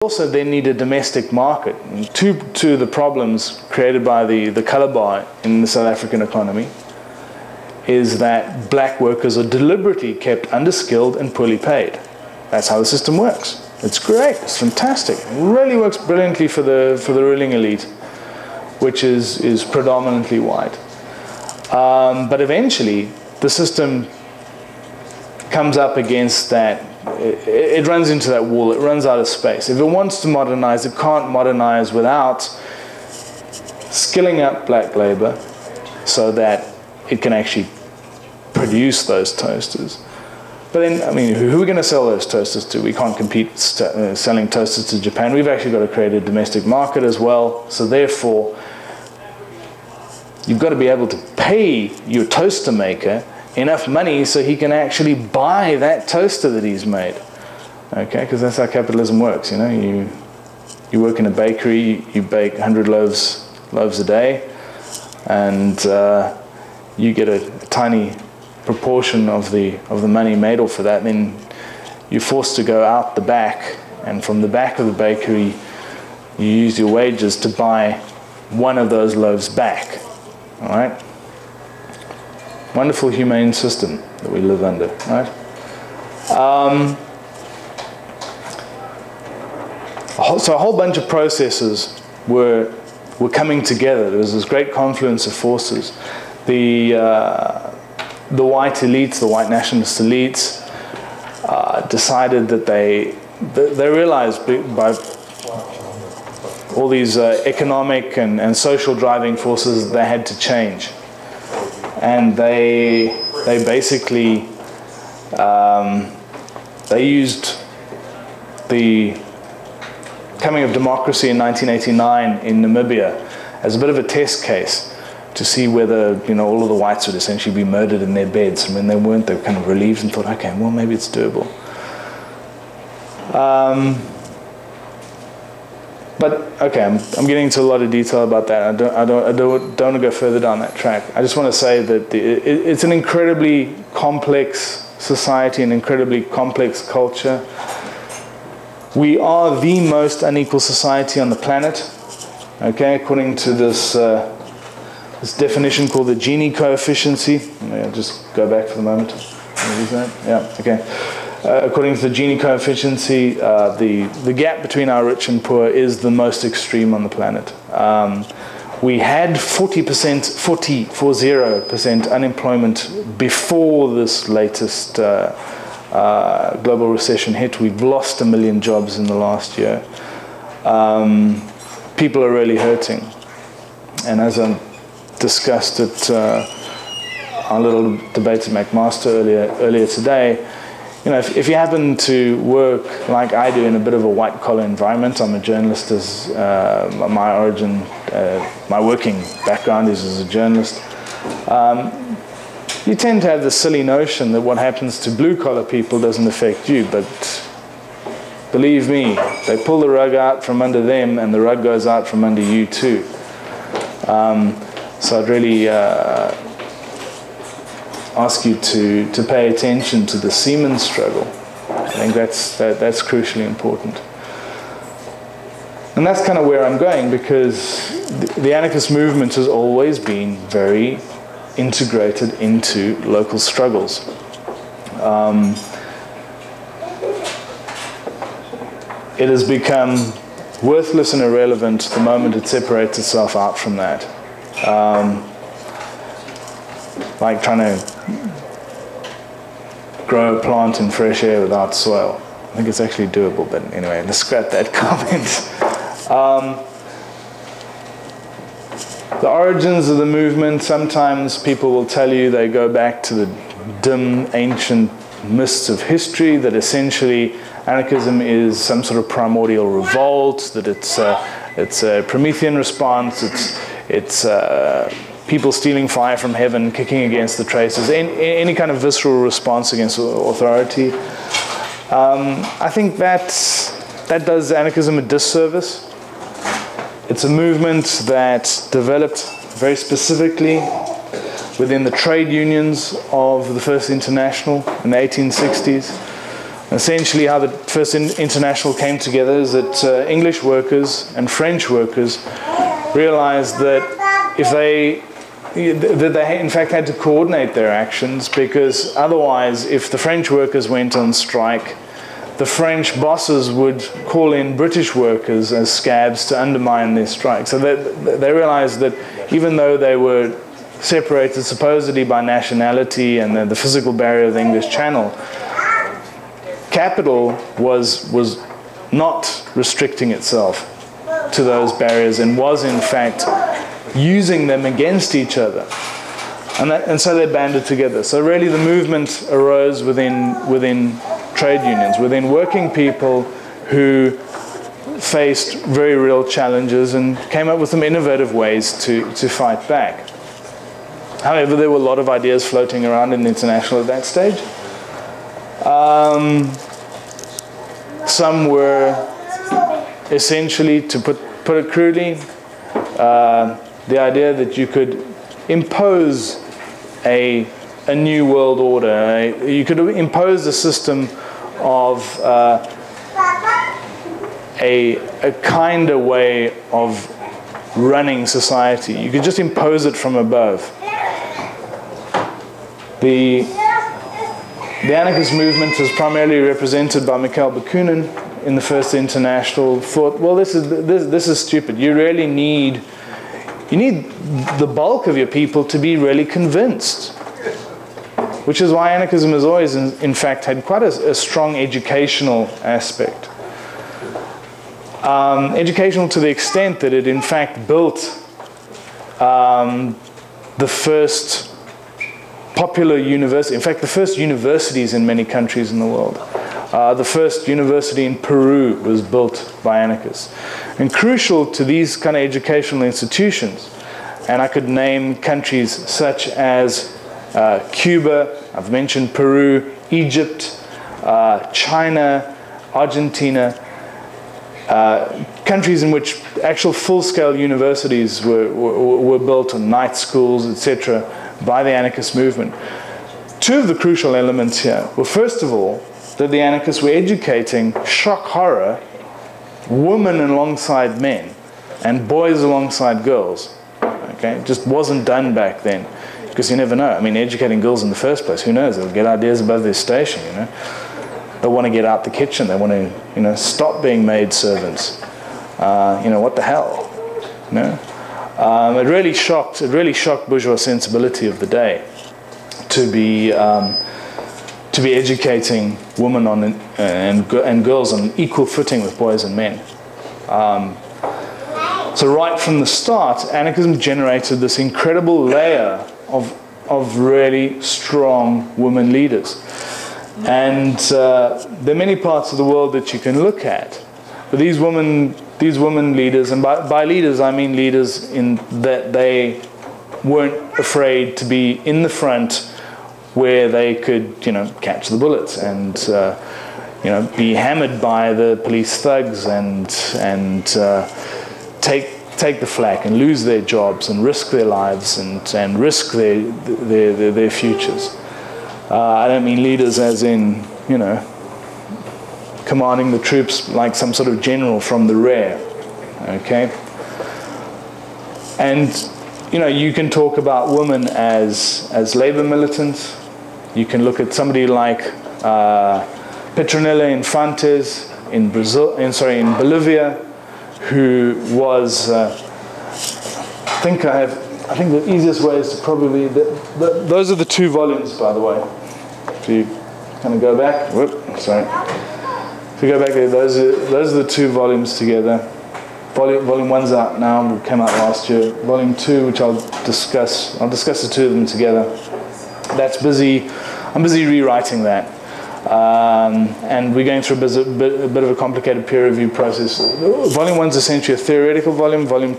also then need a domestic market. And two of the problems created by the colour bar in the South African economy is that black workers are deliberately kept underskilled and poorly paid. That's how the system works. It's great, it's fantastic. It really works brilliantly for the ruling elite, which is predominantly white. But eventually, the system comes up against that. It runs into that wall. It runs out of space. If it wants to modernize, it can't modernize without skilling up black labor so that it can actually produce those toasters. But then, I mean, who are we going to sell those toasters to? We can't compete selling toasters to Japan. We've actually got to create a domestic market as well. So therefore, you've got to be able to pay your toaster maker enough money so he can actually buy that toaster that he's made. Okay, because that's how capitalism works. You know, you work in a bakery, you bake 100 loaves a day, and you get a tiny proportion of the money made off of that. Then you're forced to go out the back, and from the back of the bakery, you use your wages to buy one of those loaves back. All right. Wonderful humane system that we live under, right? So a whole bunch of processes were coming together. There was this great confluence of forces. The white elites, the white nationalist elites, decided that they realized by all these economic and social driving forces they had to change. And they basically they used the coming of democracy in 1989 in Namibia as a bit of a test case to see whether, you know, all of the whites would essentially be murdered in their beds. And when they weren't, they were kind of relieved and thought, okay, well, maybe it's doable. But okay, I'm getting into a lot of detail about that. I don't want to go further down that track. I just want to say that it's an incredibly complex society, an incredibly complex culture. We are the most unequal society on the planet. Okay, according to this this definition called the Gini coefficient. I'll just go back for the moment. What is that? Yeah. Okay. According to the Gini coefficient, the gap between our rich and poor is the most extreme on the planet. We had 40% unemployment before this latest global recession hit. We've lost 1 million jobs in the last year. People are really hurting. And as I discussed at our little debate at McMaster earlier today, you know, if you happen to work like I do in a bit of a white-collar environment, I'm a journalist as my origin, my working background is as a journalist, you tend to have the silly notion that what happens to blue-collar people doesn't affect you, but believe me, they pull the rug out from under them and the rug goes out from under you too. So I'd really ask you to pay attention to the seaman struggle. I think that's crucially important. And that's kind of where I'm going, because the anarchist movement has always been very integrated into local struggles. It has become worthless and irrelevant the moment it separates itself out from that. Like trying to grow a plant in fresh air without soil. I think it's actually doable, but anyway, let's scrap that comment. The origins of the movement, sometimes people will tell you they go back to the dim, ancient mists of history, that essentially anarchism is some sort of primordial revolt, that it's a Promethean response, it's people stealing fire from heaven, kicking against the traces, any kind of visceral response against authority. I think that does anarchism a disservice. It's a movement that developed very specifically within the trade unions of the First International in the 1860s. Essentially, how the First International came together is that English workers and French workers realized that they in fact had to coordinate their actions, because otherwise, if the French workers went on strike, the French bosses would call in British workers as scabs to undermine their strike. So they realized that even though they were separated supposedly by nationality and the physical barrier of the English Channel, capital was not restricting itself to those barriers and was in fact using them against each other. And so they banded together. So really the movement arose within trade unions, within working people who faced very real challenges and came up with some innovative ways to fight back. However, there were a lot of ideas floating around in the International at that stage. Some were essentially, to put it crudely, the idea that you could impose a new world order. You could impose a system of a kinder way of running society. You could just impose it from above. The anarchist movement is primarily represented by Mikhail Bakunin in the First International. Thought, well, this is stupid. You really need the bulk of your people to be really convinced. Which is why anarchism has always, in fact, had quite a strong educational aspect. Educational to the extent that it, in fact, built the first popular university, in fact, the first universities in many countries in the world. The first university in Peru was built by anarchists. And crucial to these kind of educational institutions, and I could name countries such as Cuba, I've mentioned Peru, Egypt, China, Argentina, countries in which actual full-scale universities were built, and night schools, etc., by the anarchist movement. Two of the crucial elements here were, first of all, that the anarchists were educating, shock horror, women alongside men and boys alongside girls. Okay, it just wasn't done back then, because you never know. I mean, educating girls in the first place, who knows? They'll get ideas above their station, you know. They want to get out the kitchen. They want to, you know, stop being maid servants. You know, what the hell, you know? It really shocked bourgeois sensibility of the day to be educating women and girls on equal footing with boys and men. So right from the start, anarchism generated this incredible layer of really strong women leaders. And there are many parts of the world that you can look at. But these women leaders, and by leaders I mean leaders in that they weren't afraid to be in the front where they could, you know, catch the bullets and you know, be hammered by the police thugs and take the flak and lose their jobs and risk their lives and risk their futures. I don't mean leaders as in, you know, commanding the troops like some sort of general from the rear, okay? And, you know, you can talk about women as labor militants. You can look at somebody like Petronila Infantes in Bolivia, who was, I think the easiest way is to probably, those are the two volumes, by the way. If you kind of go back, if you go back there, those are the two volumes together. Volume 1's out now, it came out last year. Volume 2, which I'll discuss the two of them together. I'm busy rewriting that. And we're going through a bit of a complicated peer review process. Volume 1's essentially a theoretical volume. Volume